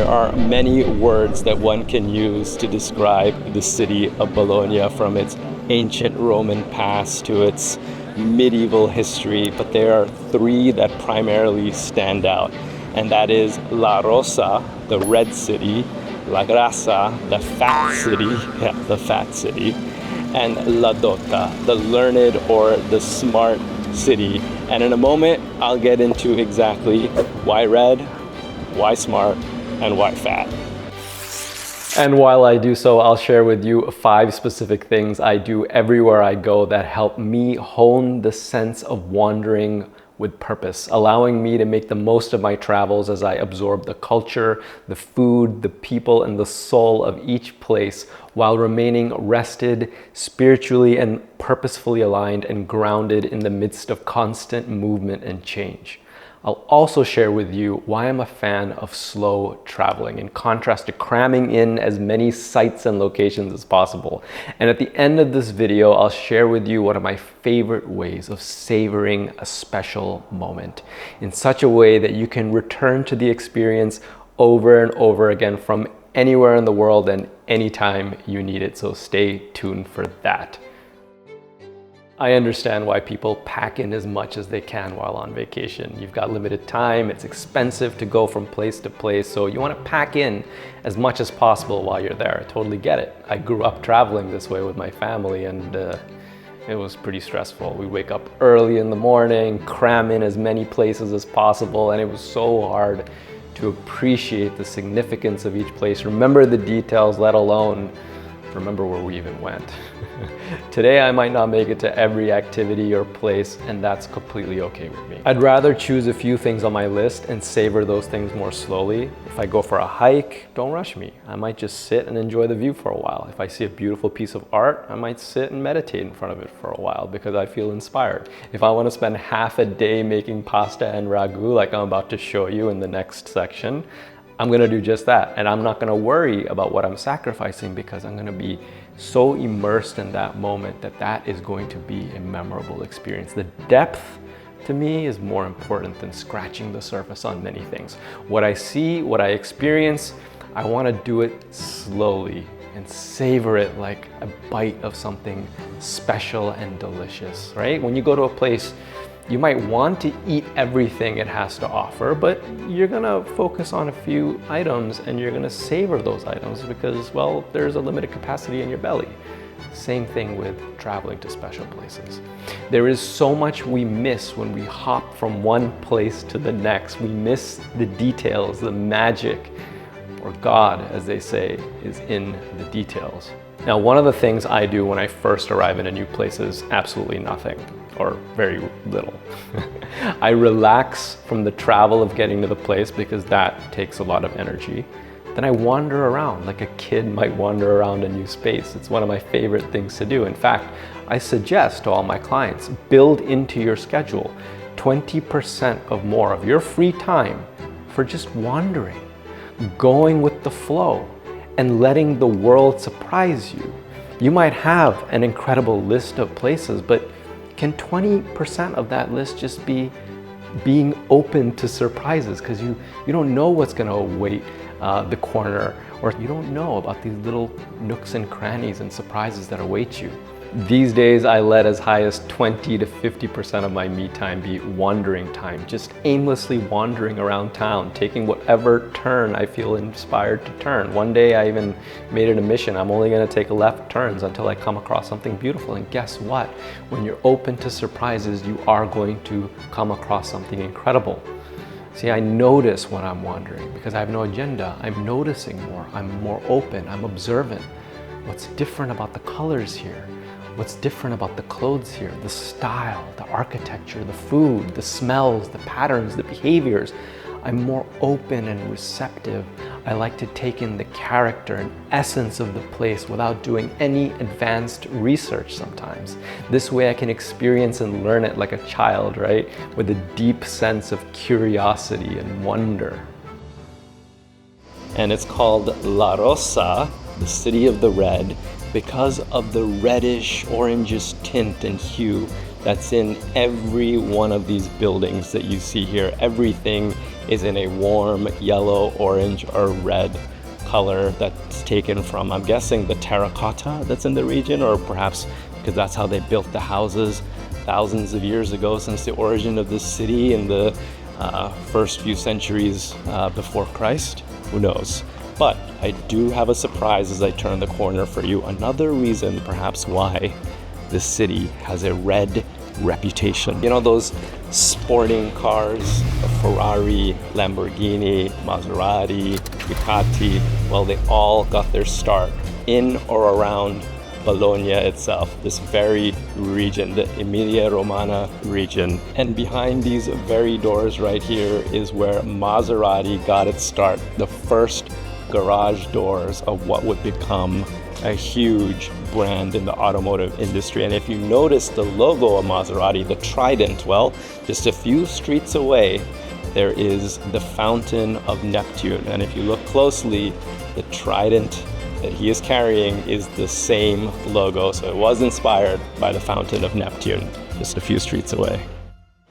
There are many words that one can use to describe the city of Bologna, from its ancient Roman past to its medieval history, but there are three that primarily stand out, and that is La Rosa, the red city, La Grassa, the fat city, and La Dotta, the learned or the smart city. And in a moment, I'll get into exactly why red, why smart, and why fat. And while I do so, I'll share with you 5 specific things I do everywhere I go that help me hone the sense of wandering with purpose, allowing me to make the most of my travels as I absorb the culture, the food, the people, and the soul of each place while remaining rested, spiritually and purposefully aligned, and grounded in the midst of constant movement and change. I'll also share with you why I'm a fan of slow traveling, in contrast to cramming in as many sites and locations as possible. And at the end of this video, I'll share with you one of my favorite ways of savoring a special moment in such a way that you can return to the experience over and over again from anywhere in the world and anytime you need it. So stay tuned for that. I understand why people pack in as much as they can while on vacation. You've got limited time, it's expensive to go from place to place, so you want to pack in as much as possible while you're there. I totally get it. I grew up traveling this way with my family, and it was pretty stressful. We wake up early in the morning, cram in as many places as possible, and it was so hard to appreciate the significance of each place, remember the details, let alone remember where we even went. Today, I might not make it to every activity or place, and that's completely okay with me. I'd rather choose a few things on my list and savor those things more slowly. If I go for a hike, don't rush me. I might just sit and enjoy the view for a while. If I see a beautiful piece of art, I might sit and meditate in front of it for a while because I feel inspired. If I want to spend half a day making pasta and ragu like I'm about to show you in the next section, I'm gonna do just that, and I'm not gonna worry about what I'm sacrificing because I'm gonna be so immersed in that moment that that is going to be a memorable experience. The depth, to me, is more important than scratching the surface on many things. What I see, what I experience, I wanna do it slowly and savor it like a bite of something special and delicious, right? When you go to a place, you might want to eat everything it has to offer, but you're gonna focus on a few items and you're gonna savor those items because, well, there's a limited capacity in your belly. Same thing with traveling to special places. There is so much we miss when we hop from one place to the next. We miss the details, the magic, or God, as they say, is in the details. Now, one of the things I do when I first arrive in a new place is absolutely nothing, or very little. I relax from the travel of getting to the place because that takes a lot of energy. Then I wander around like a kid might wander around a new space. It's one of my favorite things to do. In fact, I suggest to all my clients, build into your schedule 20% of more of your free time for just wandering, going with the flow, and letting the world surprise you. You might have an incredible list of places, but can 20% of that list just be being open to surprises? Because you don't know what's gonna await the corner, or you don't know about these little nooks and crannies and surprises that await you. These days, I let as high as 20 to 50% of my me time be wandering time, just aimlessly wandering around town, taking whatever turn I feel inspired to turn. One day I even made it a mission. I'm only gonna take left turns until I come across something beautiful. And guess what? When you're open to surprises, you are going to come across something incredible. See, I notice when I'm wandering because I have no agenda. I'm noticing more, I'm more open, I'm observant. What's different about the colors here? What's different about the clothes here, the style, the architecture, the food, the smells, the patterns, the behaviors. I'm more open and receptive. I like to take in the character and essence of the place without doing any advanced research sometimes. This way I can experience and learn it like a child, right? With a deep sense of curiosity and wonder. And it's called La Rosa, the city of the red, because of the reddish, orangish tint and hue that's in every one of these buildings that you see here. Everything is in a warm yellow, orange, or red color that's taken from, I'm guessing, the terracotta that's in the region, or perhaps because that's how they built the houses thousands of years ago, since the origin of this city in the first few centuries before Christ. Who knows? But I do have a surprise as I turn the corner for you. Another reason perhaps why this city has a red reputation. You know those sporting cars, a Ferrari, Lamborghini, Maserati, Ducati? Well, they all got their start in or around Bologna itself, this very region, the Emilia-Romagna region. And behind these very doors right here is where Maserati got its start, the first garage doors of what would become a huge brand in the automotive industry. And if you notice the logo of Maserati, the trident, well, just a few streets away, there is the Fountain of Neptune. And if you look closely, the trident that he is carrying is the same logo. So it was inspired by the Fountain of Neptune, just a few streets away.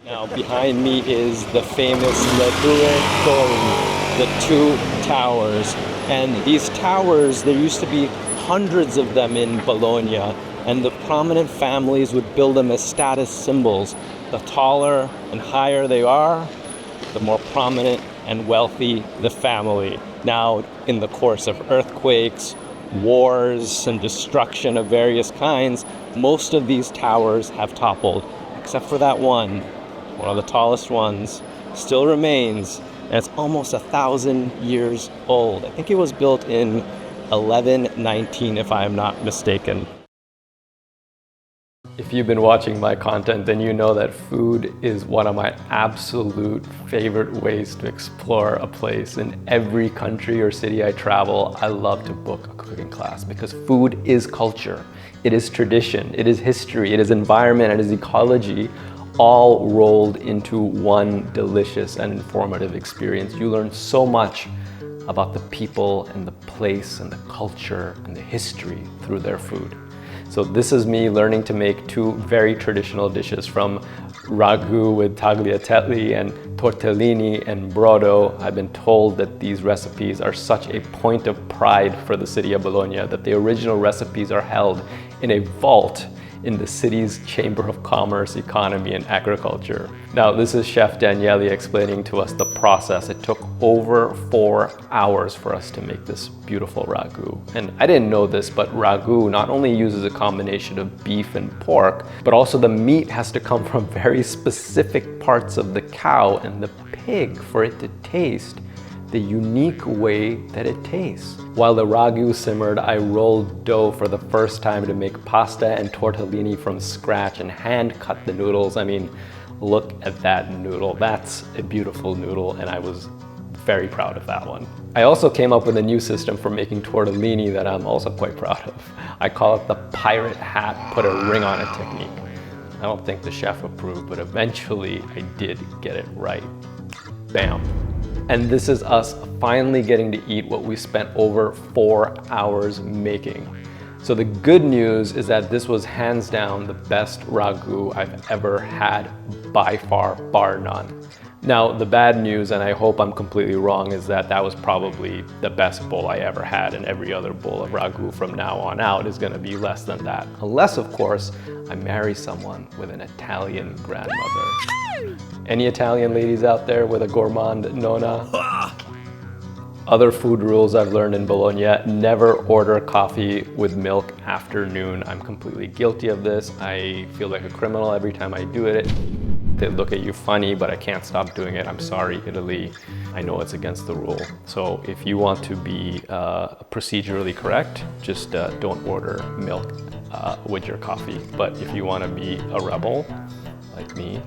Now behind me is the famous Le Due Torri, the two towers. And these towers, there used to be hundreds of them in Bologna, and the prominent families would build them as status symbols. The taller and higher they are, the more prominent and wealthy the family. Now, in the course of earthquakes, wars, and destruction of various kinds, most of these towers have toppled, except for that one of the tallest ones, still remains, and it's almost 1,000 years old. I think it was built in 1119, if I am not mistaken. If you've been watching my content, then you know that food is one of my absolute favorite ways to explore a place. In every country or city I travel, I love to book a cooking class because food is culture, it is tradition, it is history, it is environment, it is ecology, all rolled into one delicious and informative experience. You learn so much about the people and the place and the culture and the history through their food. So this is me learning to make two very traditional dishes, from ragu with tagliatelle and tortellini and brodo. I've been told that these recipes are such a point of pride for the city of Bologna that the original recipes are held in a vault in the city's Chamber of Commerce, Economy, and Agriculture. Now, this is Chef Daniele explaining to us the process. It took over 4 hours for us to make this beautiful ragu. And I didn't know this, but ragu not only uses a combination of beef and pork, but also the meat has to come from very specific parts of the cow and the pig for it to taste the unique way that it tastes. While the ragu simmered, I rolled dough for the first time to make pasta and tortellini from scratch and hand cut the noodles. I mean, look at that noodle. That's a beautiful noodle, and I was very proud of that one. I also came up with a new system for making tortellini that I'm also quite proud of. I call it the pirate hat, put a ring on it technique. I don't think the chef approved, but eventually I did get it right. Bam. And this is us finally getting to eat what we spent over 4 hours making. So the good news is that this was hands down the best ragu I've ever had, by far, bar none. Now, the bad news, and I hope I'm completely wrong, is that that was probably the best bowl I ever had, and every other bowl of ragu from now on out is gonna be less than that. Unless, of course, I marry someone with an Italian grandmother. Any Italian ladies out there with a gourmand nonna? Other food rules I've learned in Bologna: never order coffee with milk after noon. I'm completely guilty of this. I feel like a criminal every time I do it. They look at you funny, but I can't stop doing it. I'm sorry, Italy. I know it's against the rule. So if you want to be procedurally correct, just don't order milk with your coffee. But if you want to be a rebel, like me,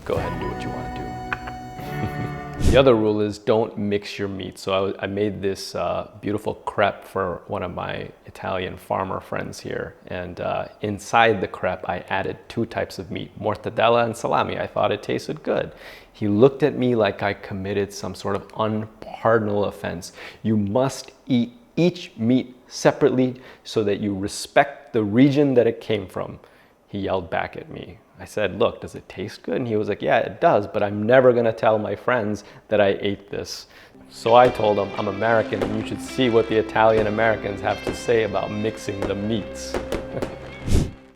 go ahead and do what you want to do. The other rule is don't mix your meat. So I made this beautiful crepe for one of my Italian farmer friends here. And inside the crepe, I added 2 types of meat, mortadella and salami. I thought it tasted good. He looked at me like I committed some sort of unpardonable offense. You must eat each meat separately so that you respect the region that it came from. He yelled back at me. I said, look, does it taste good? And he was like, yeah, it does, but I'm never gonna tell my friends that I ate this. So I told him, I'm American and you should see what the Italian Americans have to say about mixing the meats.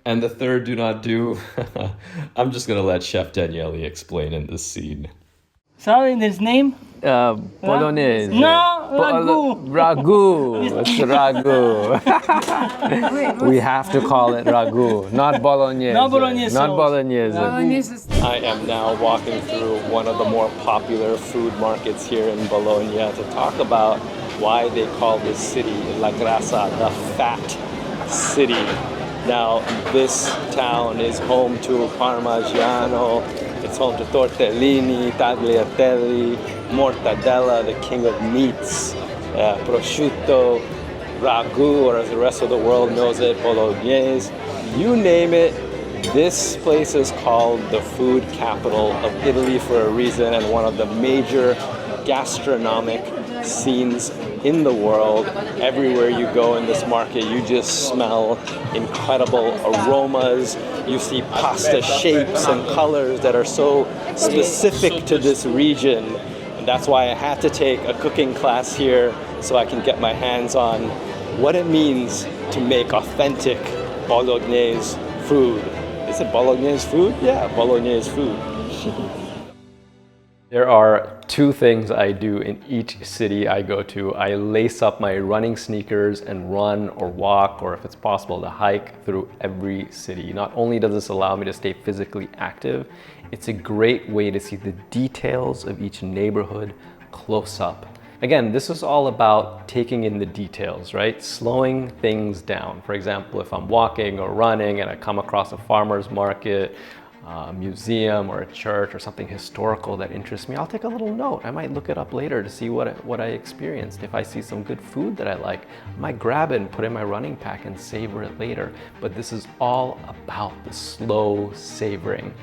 And the third do not do, I'm just gonna let Chef Daniele explain in this scene. Sorry, his name? Bolognese. No, Ragu. Ragu. It's Ragu. We have to call it Ragu, not Bolognese. Not Bolognese. Not Bolognese. I am now walking through one of the more popular food markets here in Bologna to talk about why they call this city La Grassa, the fat city. Now, this town is home to Parmigiano. It's home to tortellini, tagliatelle, mortadella, the king of meats, prosciutto, ragu, or as the rest of the world knows it, bolognese. You name it, this place is called the food capital of Italy for a reason, and one of the major gastronomic scenes in the world. Everywhere you go in this market, you just smell incredible aromas. You see pasta shapes and colors that are so specific to this region. And that's why I had to take a cooking class here so I can get my hands on what it means to make authentic Bolognese food. Is it Bolognese food? Yeah, Bolognese food. There are two things I do in each city I go to. I lace up my running sneakers and run or walk, or if it's possible to hike through every city. Not only does this allow me to stay physically active, it's a great way to see the details of each neighborhood close up. Again, this is all about taking in the details, right? Slowing things down. For example, if I'm walking or running and I come across a farmer's market, a museum or a church or something historical that interests me, I'll take a little note. I might look it up later to see what I experienced. If I see some good food that I like, I might grab it and put it in my running pack and savor it later. But this is all about the slow savoring.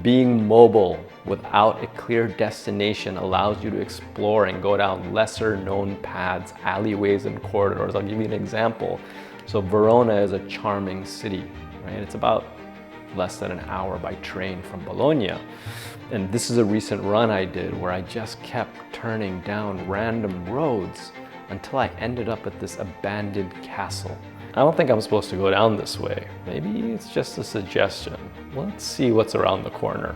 Being mobile without a clear destination allows you to explore and go down lesser known paths, alleyways and corridors. I'll give you an example. So Verona is a charming city, right? It's about less than an hour by train from Bologna. And this is a recent run I did where I just kept turning down random roads until I ended up at this abandoned castle. I don't think I'm supposed to go down this way. Maybe it's just a suggestion. Let's see what's around the corner.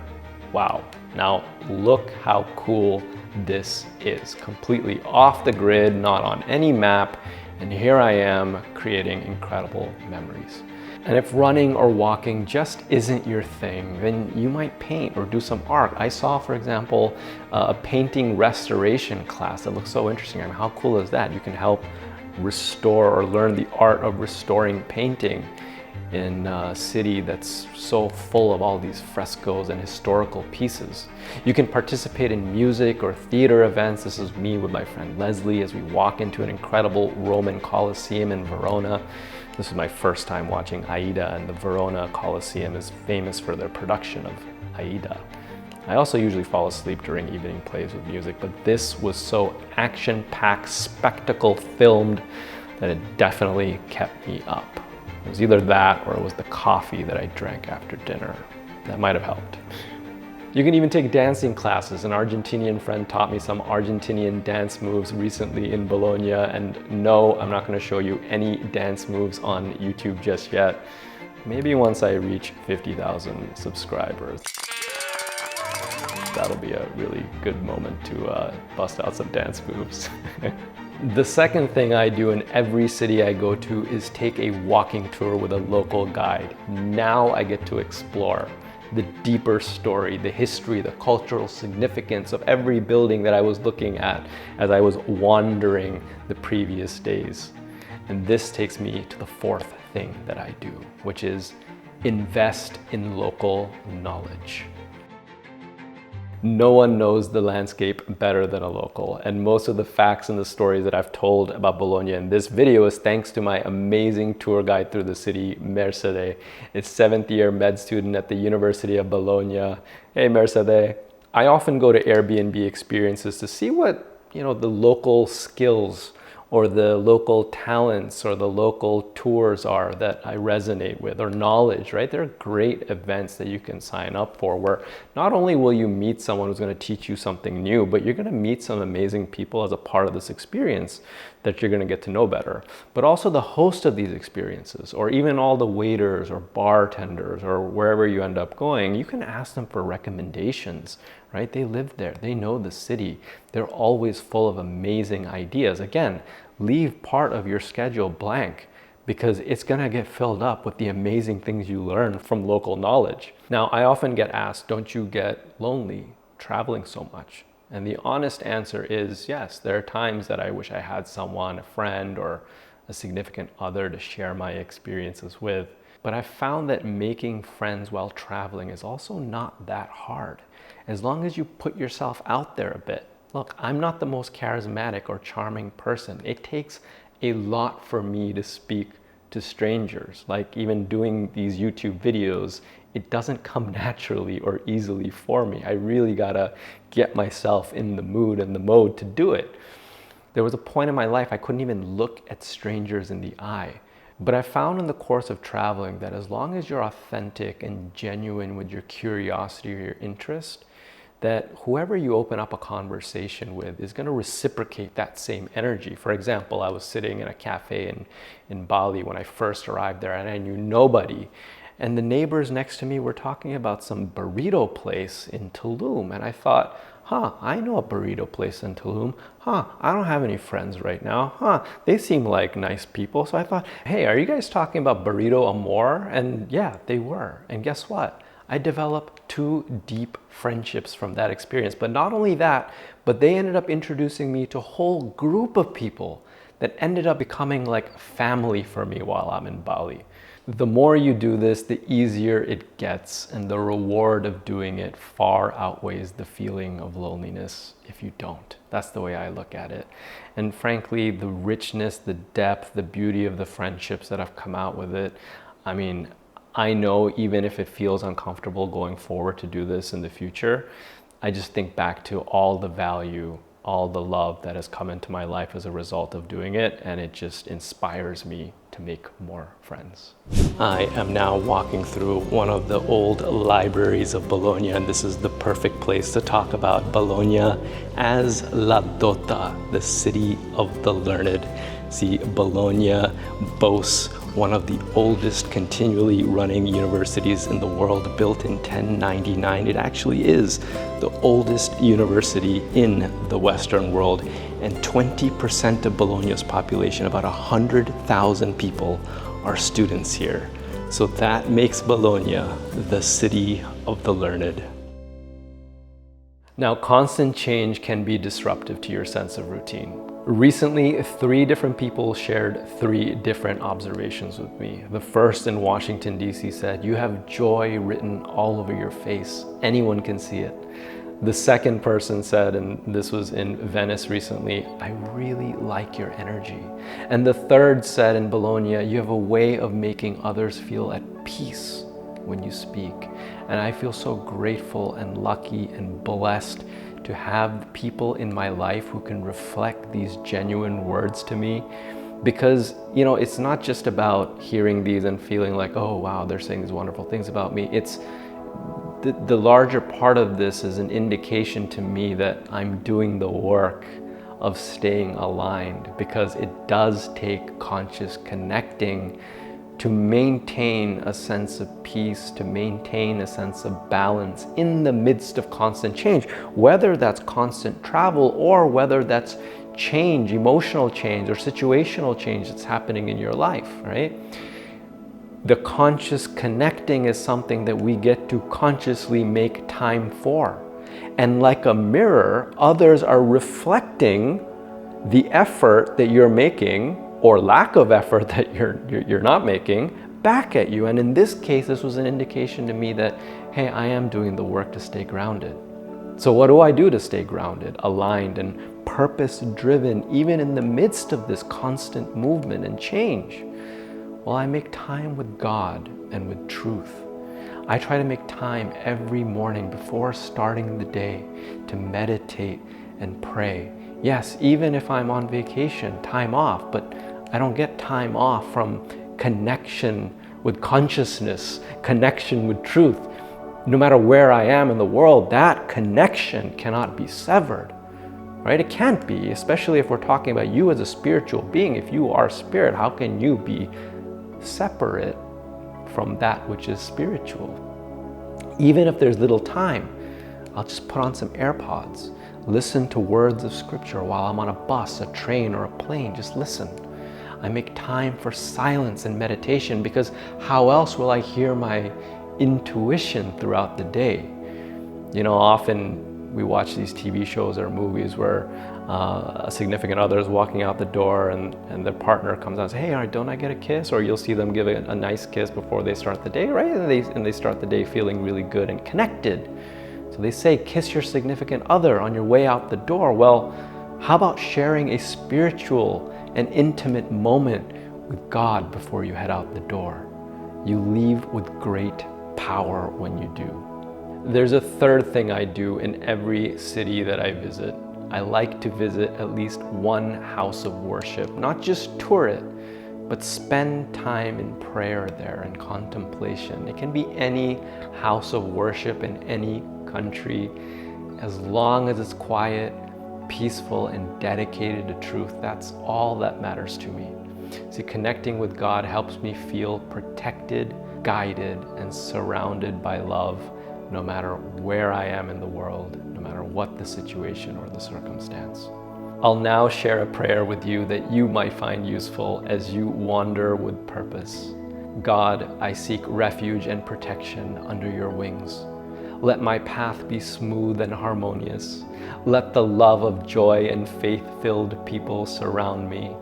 Wow, now look how cool this is. Completely off the grid, not on any map, and here I am creating incredible memories. And if running or walking just isn't your thing, then you might paint or do some art. I saw, for example, a painting restoration class that looks so interesting. I mean, how cool is that? You can help restore or learn the art of restoring painting in a city that's so full of all these frescoes and historical pieces. You can participate in music or theater events. This is me with my friend Leslie as we walk into an incredible Roman Colosseum in Verona. This is my first time watching Aida, and the Verona Colosseum is famous for their production of Aida. I also usually fall asleep during evening plays with music, but this was so action-packed, spectacle-filmed that it definitely kept me up. It was either that or it was the coffee that I drank after dinner. That might have helped. You can even take dancing classes. An Argentinian friend taught me some Argentinian dance moves recently in Bologna, and no, I'm not going to show you any dance moves on YouTube just yet. Maybe once I reach 50,000 subscribers. That'll be a really good moment to bust out some dance moves. The second thing I do in every city I go to is take a walking tour with a local guide. Now I get to explore the deeper story, the history, the cultural significance of every building that I was looking at as I was wandering the previous days. And this takes me to the fourth thing that I do, which is invest in local knowledge. No one knows the landscape better than a local, and most of the facts and the stories that I've told about Bologna in this video is thanks to my amazing tour guide through the city, Mercedes. It's 7th year med student at the University of Bologna. Hey Mercedes. I often go to Airbnb experiences to see what, the local skills or the local talents or the local tours are that I resonate with, or knowledge, right? There are great events that you can sign up for where not only will you meet someone who's going to teach you something new, but you're going to meet some amazing people as a part of this experience that you're going to get to know better. But also the host of these experiences, or even all the waiters or bartenders or wherever you end up going, you can ask them for recommendations, right? They live there, they know the city, they're always full of amazing ideas. Again, leave part of your schedule blank because it's gonna get filled up with the amazing things you learn from local knowledge. Now, I often get asked, don't you get lonely traveling so much? And the honest answer is yes, there are times that I wish I had someone, a friend or a significant other to share my experiences with. But I've found that making friends while traveling is also not that hard, as long as you put yourself out there a bit. Look, I'm not the most charismatic or charming person. It takes a lot for me to speak to strangers. Like even doing these YouTube videos, it doesn't come naturally or easily for me. I really gotta get myself in the mood and the mode to do it. There was a point in my life I couldn't even look at strangers in the eye. But I found in the course of traveling that as long as you're authentic and genuine with your curiosity or your interest, that whoever you open up a conversation with is going to reciprocate that same energy. For example, I was sitting in a cafe in Bali when I first arrived there, and I knew nobody. And the neighbors next to me were talking about some burrito place in Tulum. And I thought, I know a burrito place in Tulum. I don't have any friends right now. They seem like nice people. So I thought, hey, are you guys talking about burrito amor? And yeah, they were. And guess what? I developed 2 deep friendships from that experience. But not only that, but they ended up introducing me to a whole group of people that ended up becoming like family for me while I'm in Bali. The more you do this, the easier it gets, and the reward of doing it far outweighs the feeling of loneliness if you don't. That's the way I look at it. And frankly, the richness, the depth, the beauty of the friendships that have come out with it, I mean, I know even if it feels uncomfortable going forward to do this in the future, I just think back to all the value, all the love that has come into my life as a result of doing it, and it just inspires me to make more friends. I am now walking through one of the old libraries of Bologna, and this is the perfect place to talk about Bologna as La Dotta, the city of the learned. See, Bologna boasts one of the oldest continually running universities in the world, built in 1099. It actually is the oldest university in the Western world, and 20% of Bologna's population, about 100,000 people, are students here. So that makes Bologna the city of the learned. Now, constant change can be disruptive to your sense of routine. Recently, 3 different people shared 3 different observations with me. The first in Washington, D.C. said, "You have joy written all over your face. Anyone can see it." The second person said, and this was in Venice recently, "I really like your energy." And the third said in Bologna, "You have a way of making others feel at peace when you speak." And I feel so grateful and lucky and blessed to have people in my life who can reflect these genuine words to me, because, you know, it's not just about hearing these and feeling like, oh wow, they're saying these wonderful things about me. It's the larger part of this is an indication to me that I'm doing the work of staying aligned, because it does take conscious connecting to maintain a sense of peace, to maintain a sense of balance in the midst of constant change, whether that's constant travel or whether that's change, emotional change or situational change that's happening in your life, right? The conscious connecting is something that we get to consciously make time for. And like a mirror, others are reflecting the effort that you're making, or lack of effort that you're not making, back at you. And in this case, this was an indication to me that, hey, I am doing the work to stay grounded. So what do I do to stay grounded, aligned, and purpose-driven, even in the midst of this constant movement and change? Well, I make time with God and with truth. I try to make time every morning before starting the day to meditate and pray Yes, even if I'm on vacation, time off, but I don't get time off from connection with consciousness, connection with truth. No matter where I am in the world, that connection cannot be severed, right? It can't be, especially if we're talking about you as a spiritual being. If you are spirit, how can you be separate from that which is spiritual? Even if there's little time, I'll just put on some AirPods, listen to words of scripture while I'm on a bus, a train, or a plane. Just listen. I make time for silence and meditation, because how else will I hear my intuition throughout the day? You know, often we watch these TV shows or movies where a significant other is walking out the door and their partner comes out and says, hey, don't I get a kiss? Or you'll see them give a nice kiss before they start the day, right? And they start the day feeling really good and connected. So they say, kiss your significant other on your way out the door. Well, how about sharing a spiritual and intimate moment with God before you head out the door? You leave with great power when you do. There's a third thing I do in every city that I visit. I like to visit at least one house of worship, not just tour it, but spend time in prayer there and contemplation. It can be any house of worship in any country, as long as it's quiet, peaceful, and dedicated to truth. That's all that matters to me. See, connecting with God helps me feel protected, guided, and surrounded by love, no matter where I am in the world, no matter what the situation or the circumstance. I'll now share a prayer with you that you might find useful as you wander with purpose. God, I seek refuge and protection under your wings. Let my path be smooth and harmonious. Let the love of joy and faith-filled people surround me.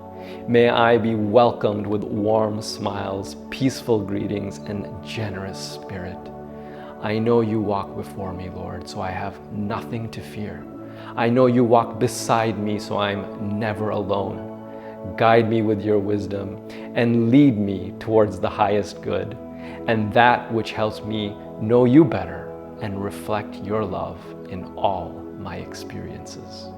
May I be welcomed with warm smiles, peaceful greetings, and generous spirit. I know you walk before me, Lord, so I have nothing to fear. I know you walk beside me, so I'm never alone. Guide me with your wisdom and lead me towards the highest good, and that which helps me know you better and reflect your love in all my experiences.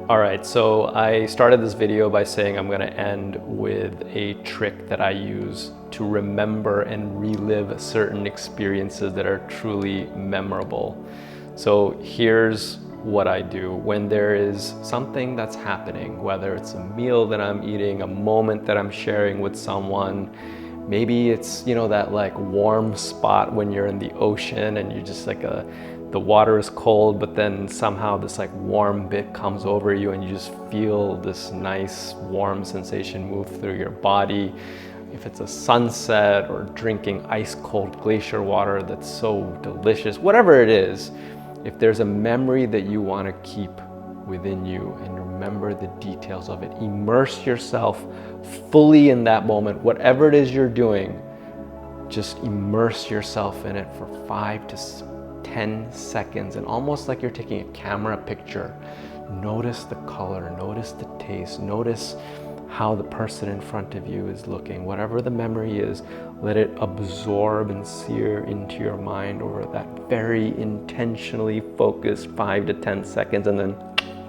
All right, so I started this video by saying I'm gonna end with a trick that I use to remember and relive certain experiences that are truly memorable. So here's what I do when there is something that's happening, whether it's a meal that I'm eating, a moment that I'm sharing with someone. Maybe it's, you know, that like warm spot when you're in the ocean and you're just like the water is cold, but then somehow this like warm bit comes over you and you just feel this nice warm sensation move through your body. If it's a sunset or drinking ice cold glacier water that's so delicious, whatever it is, if there's a memory that you want to keep within you and remember the details of it, immerse yourself fully in that moment. Whatever it is you're doing, just immerse yourself in it for 5 to 10 seconds, and almost like you're taking a camera picture. Notice the color, notice the taste, notice how the person in front of you is looking. Whatever the memory is, let it absorb and sear into your mind over that very intentionally focused 5 to 10 seconds, and then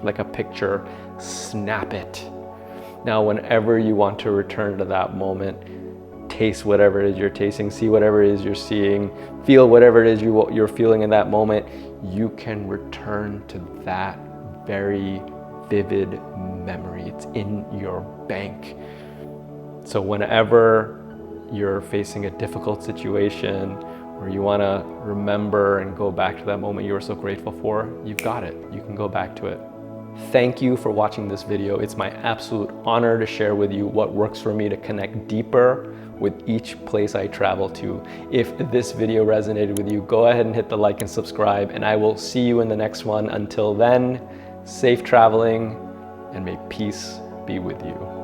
like a picture, snap it. Now, whenever you want to return to that moment, taste whatever it is you're tasting, see whatever it is you're seeing, feel whatever it is you're feeling in that moment, you can return to that very vivid memory. It's in your bank. So whenever you're facing a difficult situation or you want to remember and go back to that moment you were so grateful for, you've got it. You can go back to it. Thank you for watching this video. It's my absolute honor to share with you what works for me to connect deeper with each place I travel to. If this video resonated with you, go ahead and hit the like and subscribe, and I will see you in the next one. Until then, safe traveling, and may peace be with you.